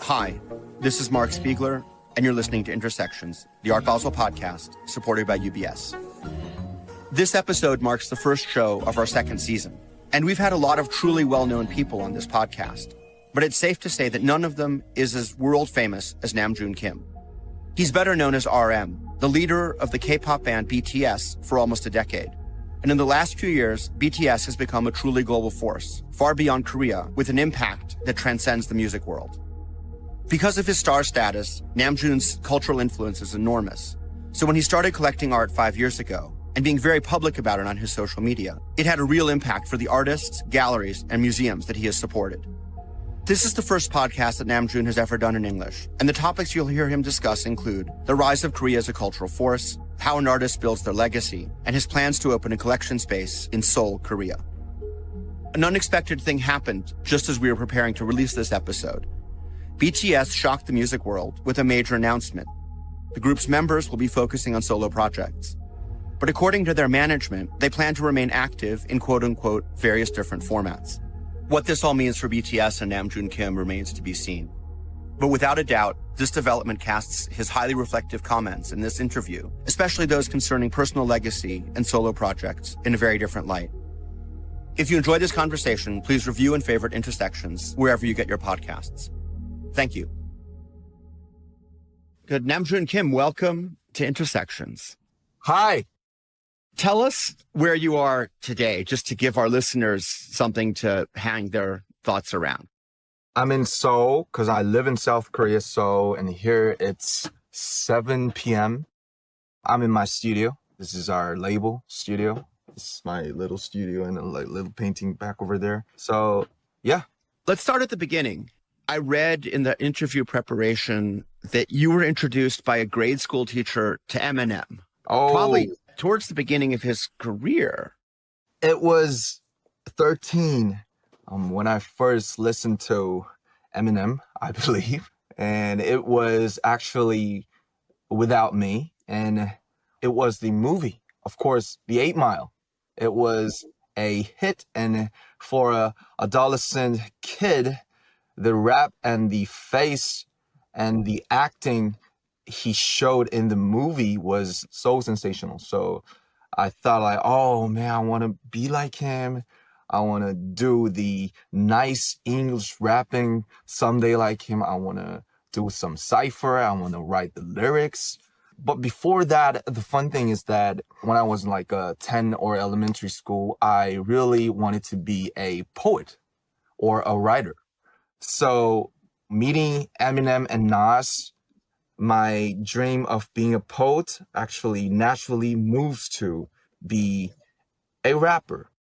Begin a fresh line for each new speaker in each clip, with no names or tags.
Hi, this is Mark Spiegler, and you're listening to Intersections, the Art Basel podcast, supported by UBS. This episode marks the first show of our second season, and we've had a lot of truly well-known people on this podcast, but it's safe to say that none of them is as world-famous as Namjoon Kim. He's better known as RM, the leader of the K-pop band BTS for almost a decade. And in the last few years, BTS has become a truly global force, far beyond Korea, with an impact that transcends the music world. Because of his star status, Namjoon's cultural influence is enormous. So when he started collecting art 5 years ago and being very public about it on his social media, it had a real impact for the artists, galleries, and museums that he has supported. This is the first podcast that Namjoon has ever done in English, and the topics you'll hear him discuss include the rise of Korea as a cultural force, how an artist builds their legacy, and his plans to open a collection space in Seoul, Korea. An unexpected thing happened just as we were preparing to release this episode. BTS shocked the music world with a major announcement. The group's members will be focusing on solo projects. But according to their management, they plan to remain active in quote-unquote various different formats. What this all means for BTS and Namjoon Kim remains to be seen. But without a doubt, this development casts his highly reflective comments in this interview, especially those concerning personal legacy and solo projects, in a very different light. If you enjoyed this conversation, please review and favorite Intersections wherever you get your podcasts. Thank you. Good. Namjoon Kim, welcome to Intersections.
Hi.
Tell us where you are today, just to give our listeners something to hang their thoughts around.
I'm in Seoul because I live in South Korea, Seoul, and here it's 7 p.m. I'm in my studio. This is our label studio. This is my little studio and a little painting back over there. So, yeah.
Let's start at the beginning. I read in the interview preparation that you were introduced by a grade school teacher to Eminem.
Oh,
probably towards the beginning of his career.
It was 13 when I first listened to Eminem, I believe. And it was actually Without Me. And it was the movie, of course, The 8 Mile. It was a hit. And for a adolescent kid, the rap and the face and the acting he showed in the movie was so sensational. So I thought like, oh man, I want to be like him. I want to do the nice English rapping someday like him. I want to do some cypher. I want to write the lyrics. But before that, the fun thing is that when I was like 10 or elementary school, I really wanted to be a poet or a writer. So meeting Eminem and Nas, my dream of being a poet actually naturally moves to be a rapper.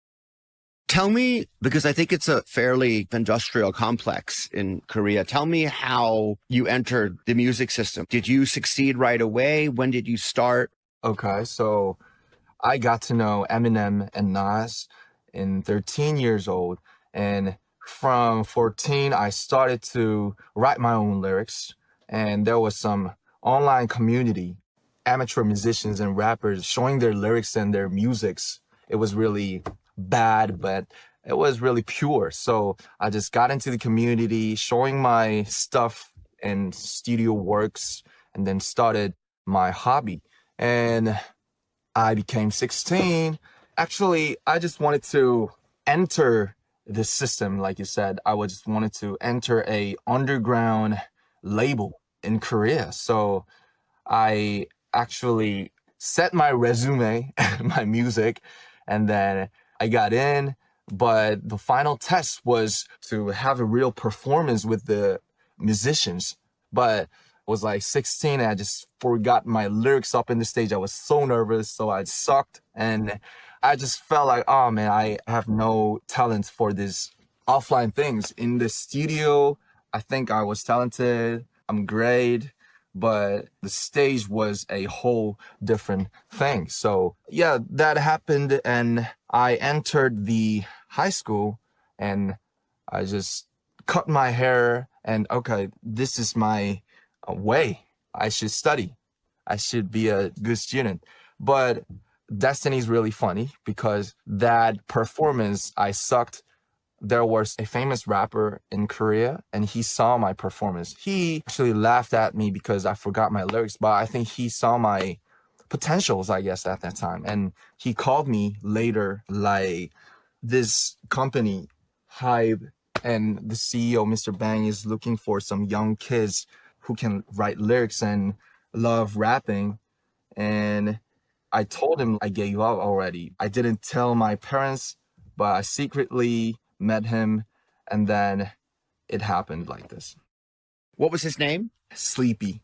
Tell me, because I think it's a fairly industrial complex in Korea, tell me how you entered the music system. Did you succeed right away? When did you start?
Okay, so I got to know Eminem and Nas in 13 years old, and from 14, I started to write my own lyrics, and there was some online community, amateur musicians and rappers showing their lyrics and their musics. It was really bad, but it was really pure. So I just got into the community, showing my stuff and studio works, and then started my hobby. And I became 16. Actually, I just wanted to enter the system, like you said. I just wanted to enter a underground label in Korea. So I actually set my resume, my music, and then I got in. But the final test was to have a real performance with the musicians. But I was like 16 and I just forgot my lyrics up in the stage. I was so nervous, so I sucked. And I just felt like, oh man, I have no talent for this offline things. In the studio, I think I was talented, I'm great, but the stage was a whole different thing. So yeah, that happened and I entered the high school and I just cut my hair and okay, this is my way. I should study. I should be a good student. But Destiny is really funny because that performance, I sucked there was a famous rapper in Korea and he saw my performance. He actually laughed at me because I forgot my lyrics, but I think he saw my potentials, I guess, at that time. And he called me later, like, this company, Hype, and the CEO, Mr. Bang, is looking for some young kids who can write lyrics and love rapping. And I told him I gave up already. I didn't tell my parents, but I secretly met him, and then it happened like this.
What was his name?
Sleepy.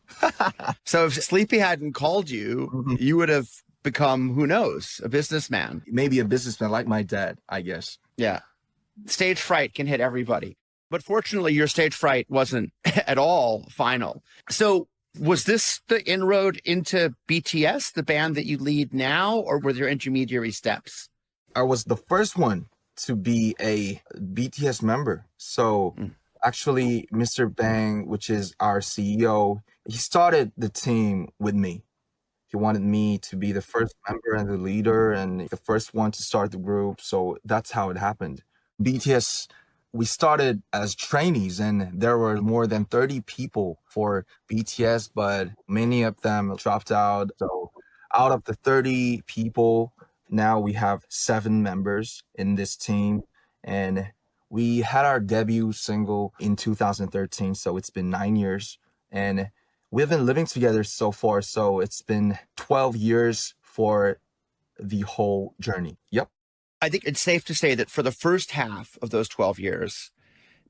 So if Sleepy hadn't called you, you would have become, who knows, a businessman.
Maybe a businessman like my dad, I guess.
Yeah. Stage fright can hit everybody. But fortunately, your stage fright wasn't at all final. So was this the inroad into BTS, the band that you lead now, or were there intermediary steps?
I was the first one to be a BTS member. So actually, Mr. Bang, which is our CEO, he started the team with me. He wanted me to be the first member and the leader and the first one to start the group. So that's how it happened. BTS, we started as trainees and there were more than 30 people for BTS, but many of them dropped out. So out of the 30 people, now we have 7 members in this team. And we had our debut single in 2013. So it's been 9 years. And we've been living together so far. So it's been 12 years for the whole journey. Yep.
I think it's safe to say that for the first half of those 12 years,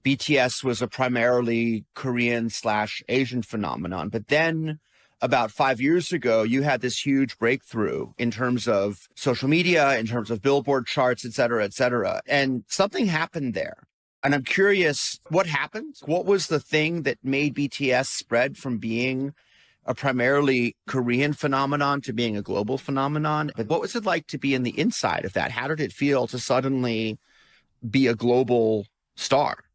BTS was a primarily Korean/Asian phenomenon. But then about 5 years ago, you had this huge breakthrough in terms of social media, in terms of Billboard charts, et cetera, et cetera. And something happened there. And I'm curious, what happened? What was the thing that made BTS spread from being a primarily Korean phenomenon to being a global phenomenon? But what was it like to be in the inside of that? How did it feel to suddenly be a global star?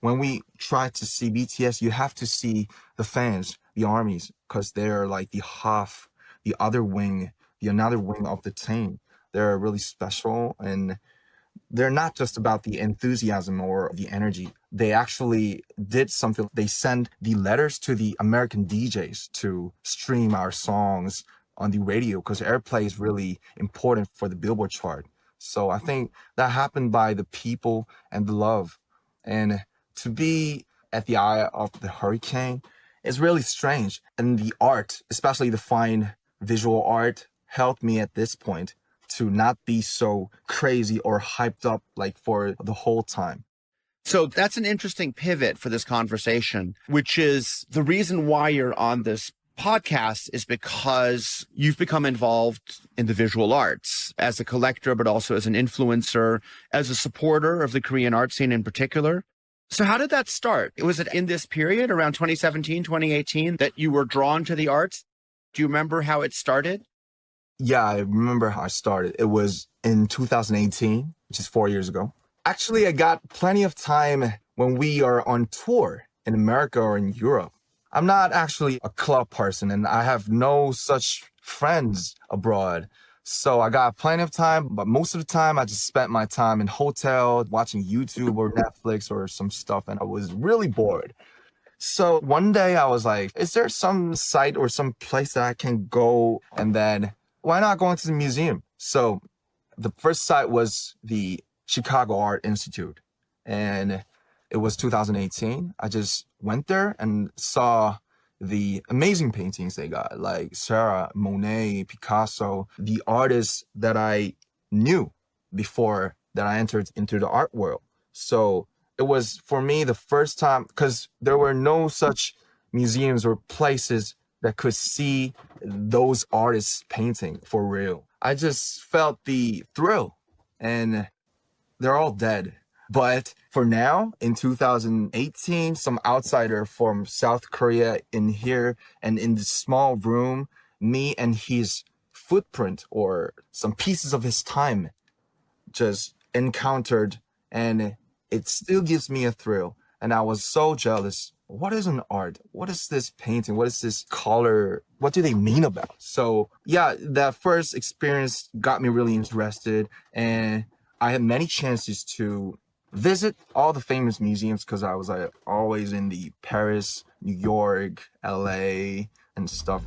When we try to see BTS, you have to see the fans, the armies, because they're like the half, the other wing, the another wing of the team. They're really special, and they're not just about the enthusiasm or the energy. They actually did something. They sent the letters to the American DJs to stream our songs on the radio because airplay is really important for the Billboard chart. So I think that happened by the people and the love. And to be at the eye of the hurricane is really strange. And the art, especially the fine visual art, helped me at this point to not be so crazy or hyped up like for the whole time.
So that's an interesting pivot for this conversation, which is the reason why you're on this podcast is because you've become involved in the visual arts as a collector, but also as an influencer, as a supporter of the Korean art scene in particular. So how did that start? Was it in this period around 2017, 2018 that you were drawn to the arts? Do you remember how it started?
Yeah, I remember how I started. It was in 2018, which is 4 years ago. Actually, I got plenty of time when we are on tour in America or in Europe. I'm not actually a club person and I have no such friends abroad. So I got plenty of time, but most of the time I just spent my time in hotel watching YouTube or Netflix or some stuff, and I was really bored. So one day I was like, is there some site or some place that I can go? And then why not go into the museum? So the first site was the Chicago Art Institute, and it was 2018. I just went there and saw the amazing paintings they got, like Sarah, Monet, Picasso, the artists that I knew before that I entered into the art world. So it was, for me, the first time, because there were no such museums or places that could see those artists painting for real. I just felt the thrill, and they're all dead. But for now, in 2018, some outsider from South Korea in here, and in this small room, me and his footprint or some pieces of his time just encountered, and it still gives me a thrill. And I was so jealous. What is an art? What is this painting? What is this color? What do they mean about? So yeah, that first experience got me really interested, and I had many chances to visit all the famous museums because I was like always in the Paris, New York, LA, and stuff.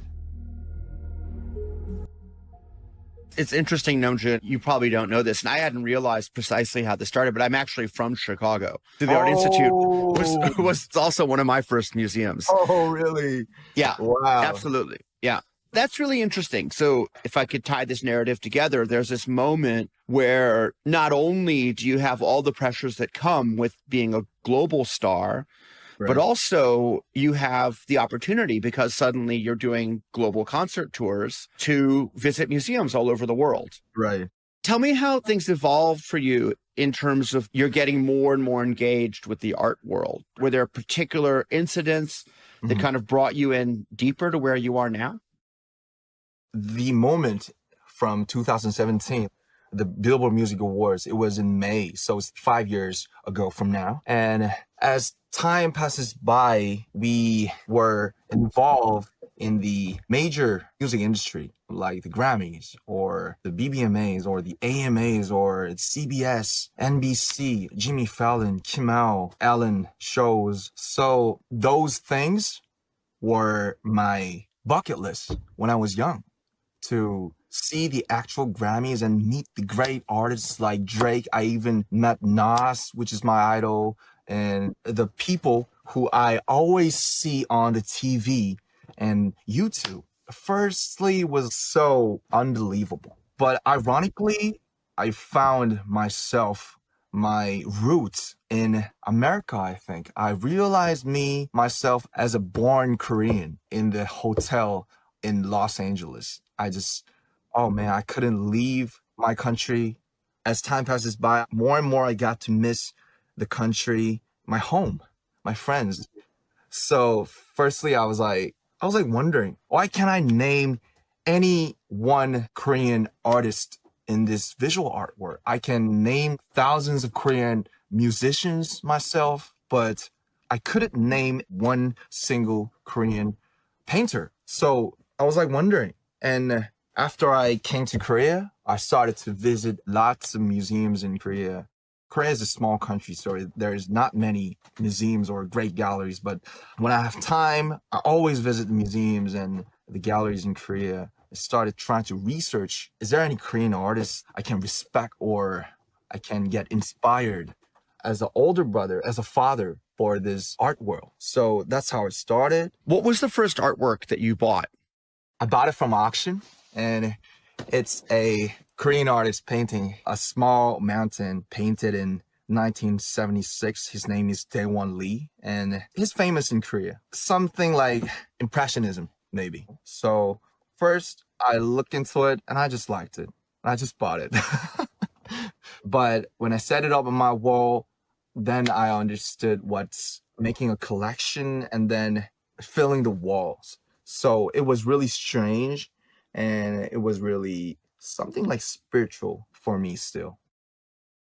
It's interesting, Namjoon, you probably don't know this, and I hadn't realized precisely how this started, but I'm actually from Chicago. So the Art Institute was also one of my first museums.
Oh, really?
Yeah,
Wow.
absolutely. Yeah. That's really interesting. So if I could tie this narrative together, there's this moment where not only do you have all the pressures that come with being a global star, but also you have the opportunity because suddenly you're doing global concert tours to visit museums all over the world.
Right.
Tell me how things evolved for you in terms of you're getting more and more engaged with the art world. Were there particular incidents that kind of brought you in deeper to where you are now?
The moment from 2017, the Billboard Music Awards, it was in May. So it's 5 years ago from now. And as time passes by, we were involved in the major music industry, like the Grammys or the BBMAs or the AMAs or CBS, NBC, Jimmy Fallon, Kimmel, Ellen shows. So those things were my bucket list when I was young, to see the actual Grammys and meet the great artists like Drake. I even met Nas, which is my idol, and the people who I always see on the TV and YouTube. Firstly, was so unbelievable. But ironically, I found myself, my roots in America, I think. I realized myself as a born Korean in the hotel in Los Angeles. Oh man, I couldn't leave my country. As time passes by, more and more I got to miss the country, my home, my friends. So firstly, I was like wondering, why can't I name any one Korean artist in this visual artwork? I can name thousands of Korean musicians myself, but I couldn't name one single Korean painter. So I was like wondering. And after I came to Korea, I started to visit lots of museums in Korea. Korea is a small country, so there's not many museums or great galleries. But when I have time, I always visit the museums and the galleries in Korea. I started trying to research, is there any Korean artists I can respect or I can get inspired as an older brother, as a father for this art world? So that's how it started.
What was the first artwork that you bought?
I bought it from auction, and it's a Korean artist painting a small mountain painted in 1976. His name is Daewon Lee, and he's famous in Korea. Something like Impressionism, maybe. So first, I looked into it, and I just liked it. I just bought it. But when I set it up on my wall, then I understood what's making a collection and then filling the walls. So it was really strange, and it was really something like spiritual for me still.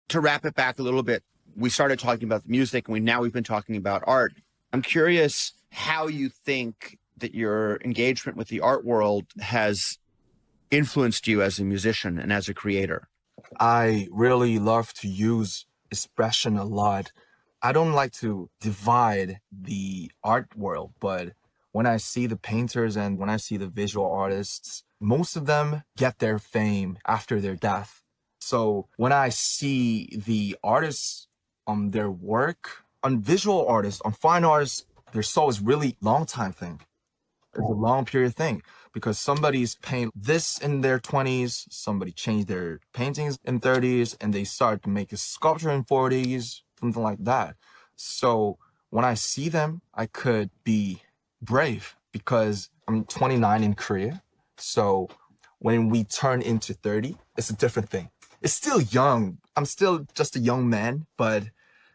To wrap it back a little bit, we started talking about the music, and we've been talking about art. I'm curious how you think that your engagement with the art world has influenced you as a musician and as a creator.
I really love to use expression a lot. I don't like to divide the art world, but when I see the painters and when I see the visual artists, most of them get their fame after their death. So when I see the artists on their work, on visual artists, on fine artists, their soul is really long time thing. It's a long period thing because somebody's paint this in their 20s, somebody changed their paintings in 30s, and they start to make a sculpture in 40s, something like that. So when I see them, I could be brave because I'm 29 in Korea. So when we turn into 30, it's a different thing. It's still young. I'm still just a young man, but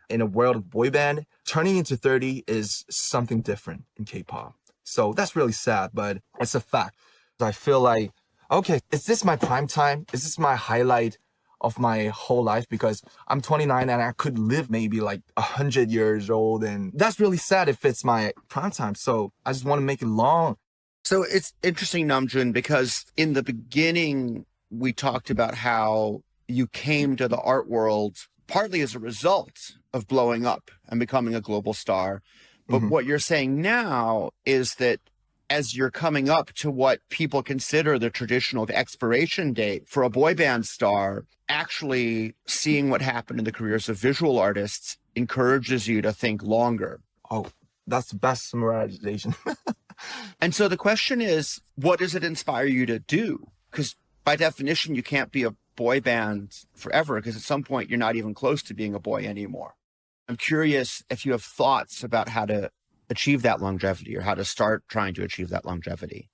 in a world of boy band, turning into 30 is something different in K-pop. So that's really sad, but it's a fact. I feel like, okay, is this my prime time? Is this my highlight of my whole life? Because I'm 29 and I could live maybe like 100 years old, and that's really sad if it's my prime time. So I just want to make it long.
So it's interesting, Namjoon, because in the beginning, we talked about how you came to the art world partly as a result of blowing up and becoming a global star. But what you're saying now is that as you're coming up to what people consider the traditional expiration date for a boy band star, actually seeing what happened in the careers of visual artists encourages you to think longer.
Oh, that's the best summarization.
And so the question is, what does it inspire you to do? Because by definition, you can't be a boy band forever, because at some point you're not even close to being a boy anymore. I'm curious if you have thoughts about how to achieve that longevity or how to start trying to achieve that longevity.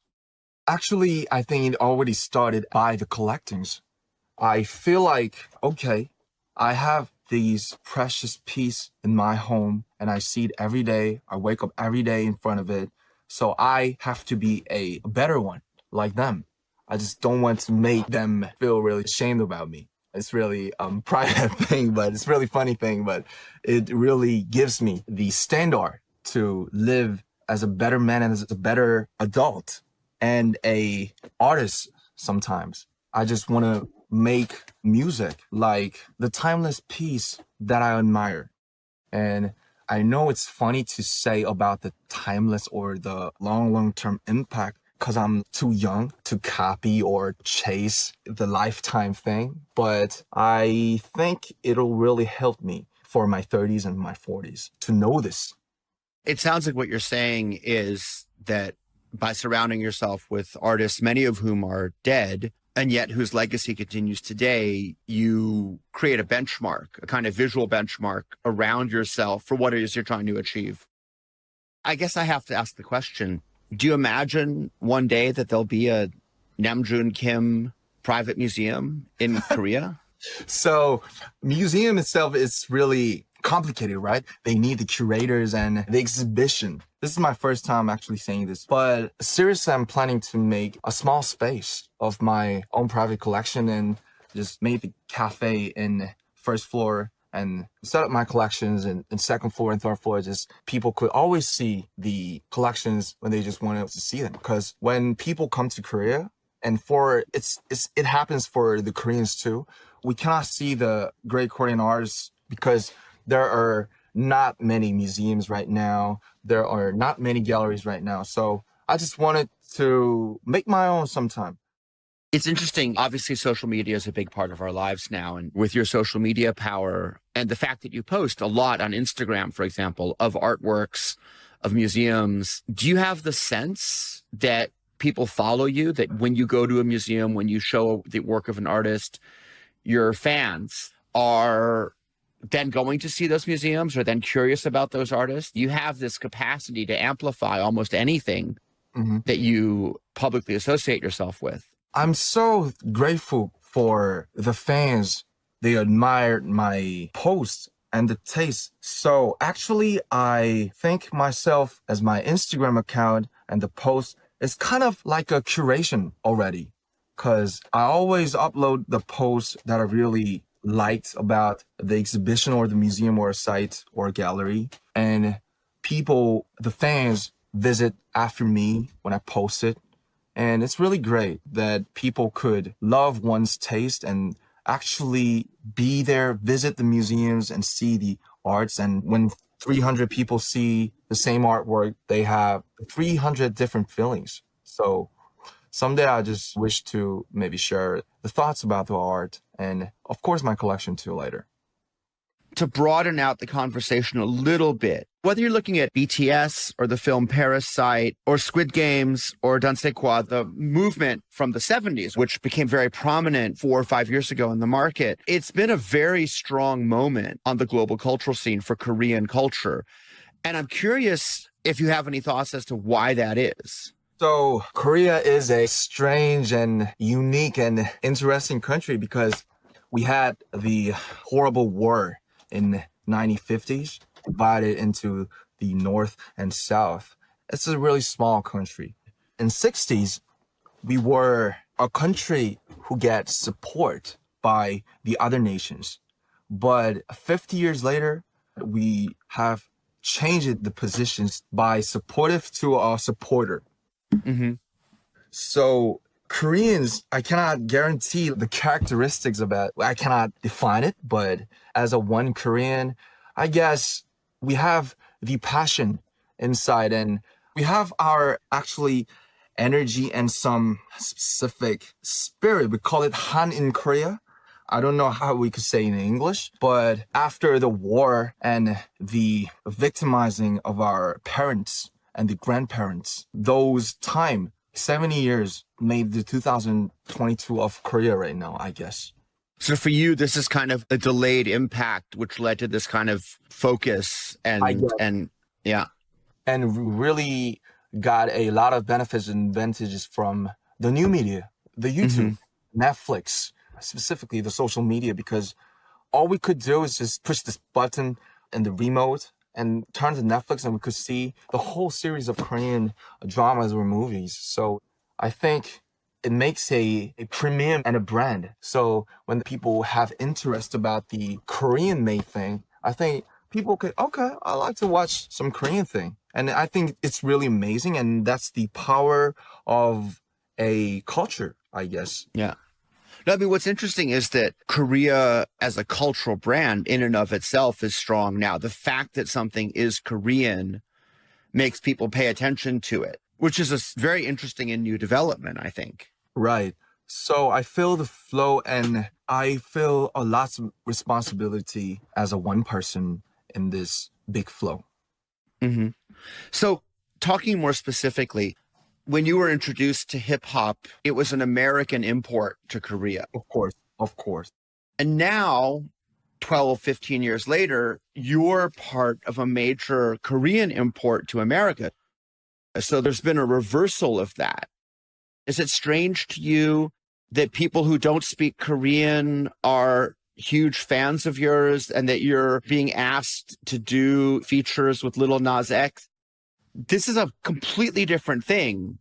Actually, I think it already started by the collectings. I feel like, okay, I have these precious piece in my home and I see it every day. I wake up every day in front of it. So I have to be a better one like them. I just don't want to make them feel really ashamed about me. It's really private thing, but it's really funny thing, but it really gives me the standard to live as a better man and as a better adult and a artist sometimes. I just want to make music like the timeless piece that I admire. And I know it's funny to say about the timeless or the long-term impact because I'm too young to copy or chase the lifetime thing. But I think it'll really help me for my 30s and my 40s to know this.
It sounds like what you're saying is that by surrounding yourself with artists, many of whom are dead, and yet whose legacy continues today, you create a benchmark, a kind of visual benchmark around yourself for what it is you're trying to achieve. I guess I have to ask the question, do you imagine one day that there'll be a Namjoon Kim private museum in Korea?
So museum itself is really complicated, right? They need the curators and the exhibition. This is my first time actually saying this, but seriously, I'm planning to make a small space of my own private collection and just make the cafe in first floor and set up my collections in second floor and third floor. Just people could always see the collections when they just wanted to see them. Because when people come to Korea, and it happens for the Koreans too, we cannot see the great Korean artists because there are not many museums right now. There are not many galleries right now. So I just wanted to make my own sometime.
It's interesting. Obviously, social media is a big part of our lives now. And with your social media power and the fact that you post a lot on Instagram, for example, of artworks, of museums, do you have the sense that people follow you, that when you go to a museum, when you show the work of an artist, your fans are then going to see those museums or then curious about those artists? You have this capacity to amplify almost anything that you publicly associate yourself with.
I'm so grateful for the fans. They admired my posts and the taste. So actually, I think myself as my Instagram account and the post is kind of like a curation already, because I always upload the posts that I really liked about the exhibition or the museum or a site or a gallery. And people, the fans, visit after me when I post it. And it's really great that people could love one's taste and actually be there, visit the museums and see the arts. And when 300 people see the same artwork, they have 300 different feelings. So someday I just wish to maybe share the thoughts about the art and, of course, my collection too later.
To broaden out the conversation a little bit, whether you're looking at BTS or the film Parasite or Squid Games or Dansequad, the movement from the 70s, which became very prominent 4 or 5 years ago in the market, it's been a very strong moment on the global cultural scene for Korean culture. And I'm curious if you have any thoughts as to why that is.
So Korea is a strange and unique and interesting country because we had the horrible war in 1950s, divided into the North and South. It's a really small country. In 60s, we were a country who gets support by the other nations. But 50 years later, we have changed the positions by supportive to a supporter. So Koreans, I cannot guarantee the characteristics of it. I cannot define it, but as a one Korean, I guess we have the passion inside and we have our actually energy and some specific spirit. We call it Han in Korea. I don't know how we could say in English, but after the war and the victimizing of our parents and the grandparents, those time, 70 years made the 2022 of Korea right now, I guess.
So for you, this is kind of a delayed impact, which led to this kind of focus
I guess.
and yeah.
And really got a lot of benefits and advantages from the new media, the YouTube, Netflix, specifically the social media, because all we could do is just push this button and the remote and turn to Netflix and we could see the whole series of Korean dramas or movies. So I think it makes a premium and a brand. So when people have interest about the Korean made thing, I think people could, okay, I like to watch some Korean thing. And I think it's really amazing. And that's the power of a culture, I guess.
Yeah. No, I mean, what's interesting is that Korea as a cultural brand in and of itself is strong now. The fact that something is Korean makes people pay attention to it, which is a very interesting and new development, I think.
Right. So I feel the flow and I feel a lot of responsibility as a one person in this big flow.
Mm-hmm. So talking more specifically, when you were introduced to hip hop, it was an American import to Korea.
Of course.
And now, 12, 15 years later, you're part of a major Korean import to America. So there's been a reversal of that. Is it strange to you that people who don't speak Korean are huge fans of yours and that you're being asked to do features with Lil Nas X? This is a completely different thing.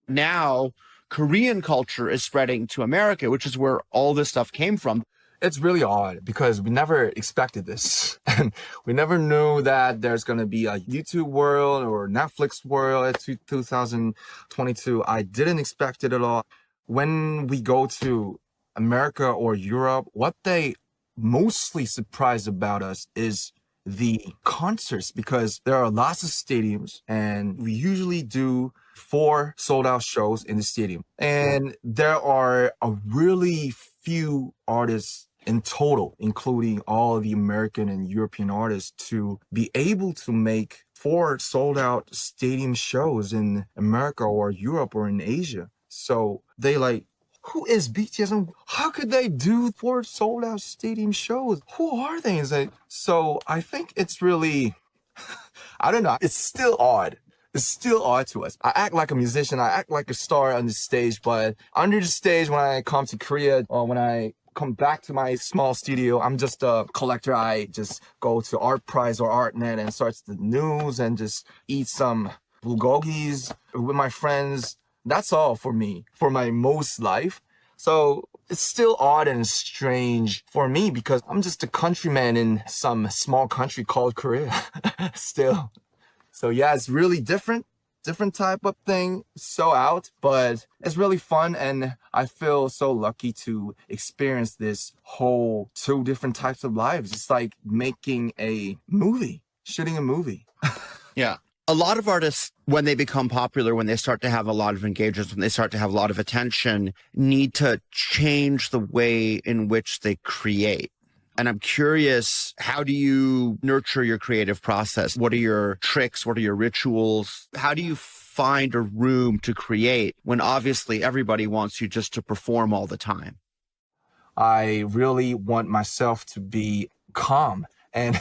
Now, Korean culture is spreading to America, which is where all this stuff came from.
It's really odd because we never expected this. And we never knew that there's going to be a YouTube world or Netflix world at 2022. I didn't expect it at all. When we go to America or Europe, what they mostly surprise about us is the concerts, because there are lots of stadiums and we usually do 4 sold out shows in the stadium. And there are a really few artists in total, including all the American and European artists, to be able to make 4 sold out stadium shows in America or Europe or in Asia. So they like, who is BTS and how could they do 4 sold out stadium shows? Who are they? So I think it's really, I don't know. It's still odd. It's still odd to us. I act like a musician. I act like a star on the stage, but under the stage when I come to Korea or when I come back to my small studio, I'm just a collector. I just go to Art Prize or ArtNet and search the news and just eat some bulgogis with my friends. That's all for me, for my most life. So it's still odd and strange for me because I'm just a countryman in some small country called Korea still. So yeah, it's really different type of thing, so out, but it's really fun. And I feel so lucky to experience this whole 2 different types of lives. It's like making a movie, shooting a movie.
Yeah. A lot of artists, when they become popular, when they start to have a lot of engagements, when they start to have a lot of attention, need to change the way in which they create. And I'm curious, how do you nurture your creative process? What are your tricks? What are your rituals? How do you find a room to create when obviously everybody wants you just to perform all the time?
I really want myself to be calm, and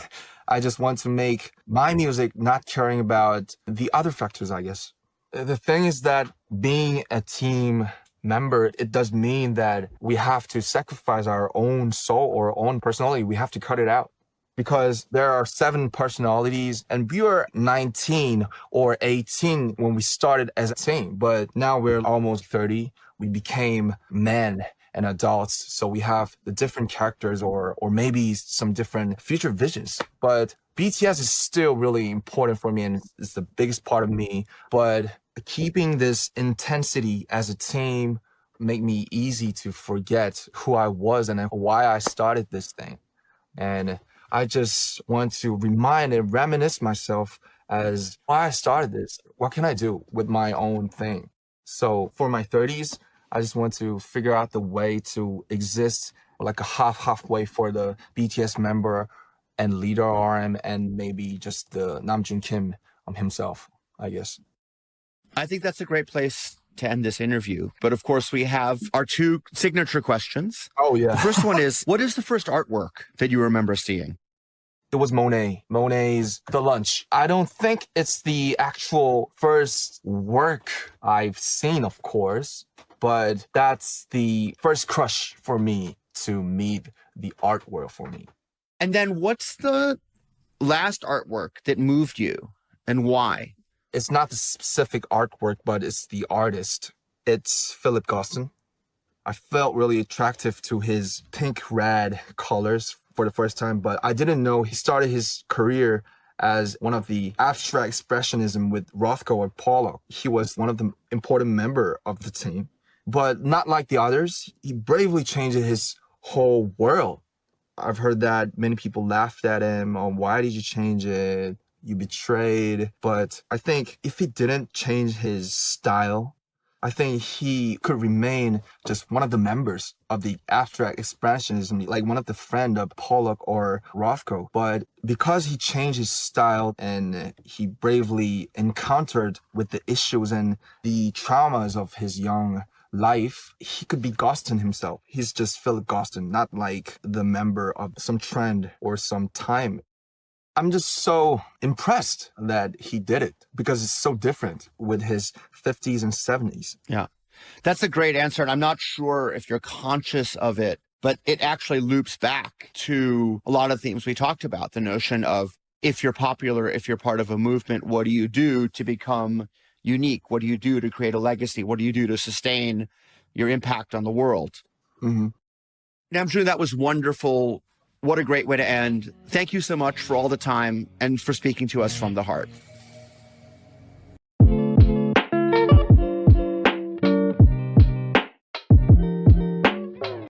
I just want to make my music not caring about the other factors, I guess. The thing is that being a team member, it does mean that we have to sacrifice our own soul or own personality. We have to cut it out because there are 7 personalities and we were 19 or 18 when we started as a team, but now we're almost 30. We became men and adults, so we have the different characters or maybe some different future visions. But BTS is still really important for me and it's the biggest part of me. But keeping this intensity as a team make me easy to forget who I was and why I started this thing. And I just want to remind and reminisce myself as why I started this. What can I do with my own thing? So for my 30s, I just want to figure out the way to exist like a halfway for the BTS member and leader RM and maybe just the Namjoon Kim himself, I guess.
I think that's a great place to end this interview. But of course, we have our two signature questions.
Oh, yeah.
The first one is, what is the first artwork that you remember seeing?
It was Monet. Monet's The Lunch. I don't think it's the actual first work I've seen, of course, but that's the first crush for me to meet the art world for me.
And then what's the last artwork that moved you and why?
It's not the specific artwork, but it's the artist. It's Philip Gostin. I felt really attractive to his pink-red colors for the first time, but I didn't know he started his career as one of the abstract expressionism with Rothko or Pollock. He was one of the important member of the team, but not like the others. He bravely changed his whole world. I've heard that many people laughed at him. Oh, why did you change it? You betrayed. But I think if he didn't change his style, I think he could remain just one of the members of the abstract expressionism, like one of the friend of Pollock or Rothko. But because he changed his style and he bravely encountered with the issues and the traumas of his young life, he could be Gostin himself. He's just Philip Gostin, not like the member of some trend or some time. I'm just so impressed that he did it because it's so different with his 50s and 70s.
Yeah, that's a great answer. And I'm not sure if you're conscious of it, but it actually loops back to a lot of themes we talked about. The notion of if you're popular, if you're part of a movement, what do you do to become unique? What do you do to create a legacy? What do you do to sustain your impact on the world?
Mm-hmm.
Namjoon, that was wonderful. What a great way to end. Thank you so much for all the time and for speaking to us from the heart.